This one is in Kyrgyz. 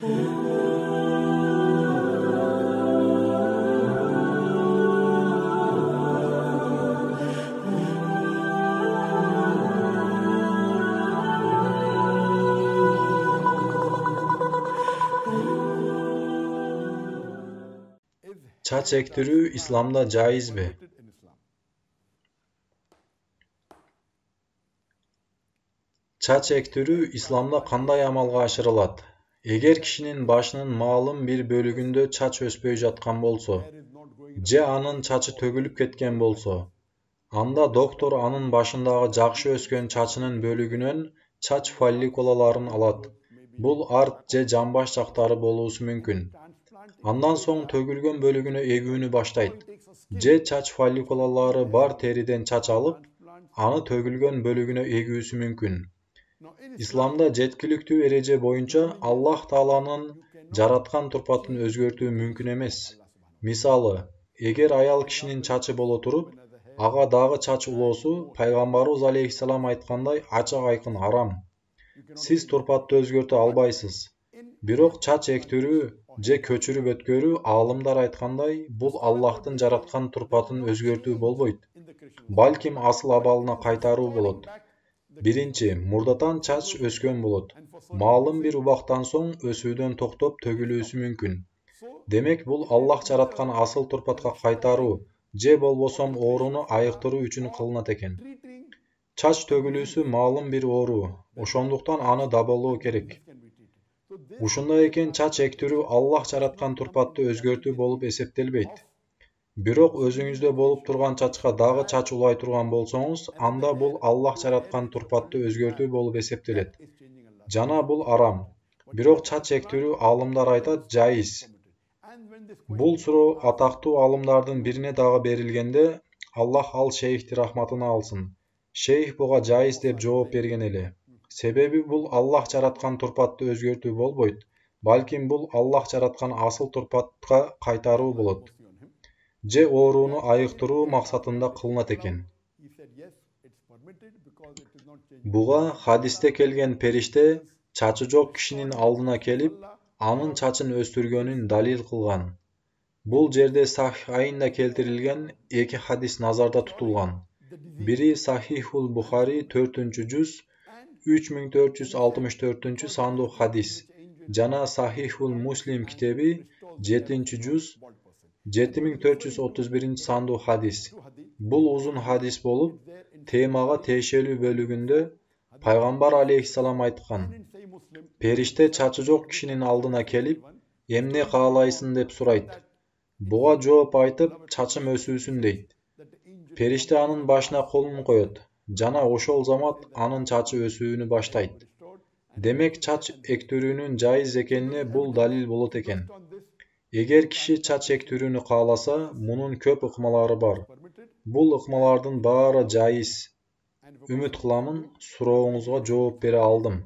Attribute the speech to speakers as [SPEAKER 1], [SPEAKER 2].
[SPEAKER 1] Çaç ektirүү İslamda caizби? Çaç ektirүү İslamda kандай amalga aşırılat? Eger kişinin başının maalım bir bölügünde çaç öspöy жаткан bolso, же анын çaçı төгүлүп кеткен болсо, анда доктор анын başындагы жакшы өскөн çaçынын бөлүгүнөн çaç follikулаларын алат. Бул арт же жамбаш жактары болуусу мүмкүн. Андан соң төгүлгөн бөлүгүнө эгүүнү баштайт. Же çaç follikулалары бар териден çaç алып, аны төгүлгөн бөлүгүнө эгүүсү мүмкүн. İslamda жеткиликтүү эреже боюнча Аллах Тааланын жараткан турпатын өзгөртүү мүмкүн эмес. Мисалы, эгер аял кишинин чачы боло туруп, ага дагы чач улоосу пайгамбарыбыз алейхиссалам айткандай ачык айкын арам. Сиз турпатты өзгөртө албайсыз. Бирок чач эктирүү же көчүрүп өткөрүү аалымдар айткандай бул Аллахтын жараткан турпатын өзгөртүү болбойт. Балким асыл абалына кайтаруу болот. Биринчи, мурдатан чач өскөн болот. Маалым бир убактан соң өсүүдөн токтоп төгүлүүсү мүмкүн. Демек бул Аллах жараткан асыл турпатка кайтаруу же болбосом ооруну айыктыруу үчүн кылынат экен. Чач төгүлүүсү маалым бир оору, ошондуктан аны даболоо керек. Ушундай экен чач эктирүү Аллах жараткан турпатты өзгөртүү болуп эсептелбейт. Бирок өзүңүздө болуп турган чачка дагы чач улай турган болсоңуз, анда бул Аллах жараткан турпатты өзгөртүү болуп эсептелет. Жана бул арам. Бирок чач эктирүү аалымдар айтат жайыз. Бул суроо атактуу аалымдардын бирине дагы берилгенде, Аллах ал шейхти рахматына алсын. Шейх буга жайыз деп жооп берген эле. Себеби бул Аллах жараткан турпатты өзгөртүү болбойт, балким бул Аллах жараткан асыл турпатка кайтаруу болот. Же ооруну айыктыруу максатында кылынат экен. Буга хадисте келген периште чачы жок кишинин алдына келип, анын чачын өстүргөнүн далил кылган. Бул жерде Сахихайнда келтирилген эки хадис назарда тутулган. Бири Сахихул Бухари 4-жүз 3464 сандуу хадис, жана Сахихул Муслим китеби 7-жүз 7431 сандуу хадис. Бул узун хадис болуп, темага тиешелүү бөлүгүндө пайгамбар алейхиссалам айткан: периште чачы жок кишинин алдына келип, эмне каалайсың деп сурайт. Буга жооп айтып, чачым өсүүсүн дейт. Периште анын башына колун коёт, жана ошол замат анын чачы өсүүнү баштайт. Демек чач эктирүүнүн жайыз экенине бул далил болот экен. Эгер киши чач эктирүүнү кааласа, мунун көп ыкмалары бар. Бул ыкмалардын баары жайыз. Үмүт кыламын, сурооңузга жооп бере алдым.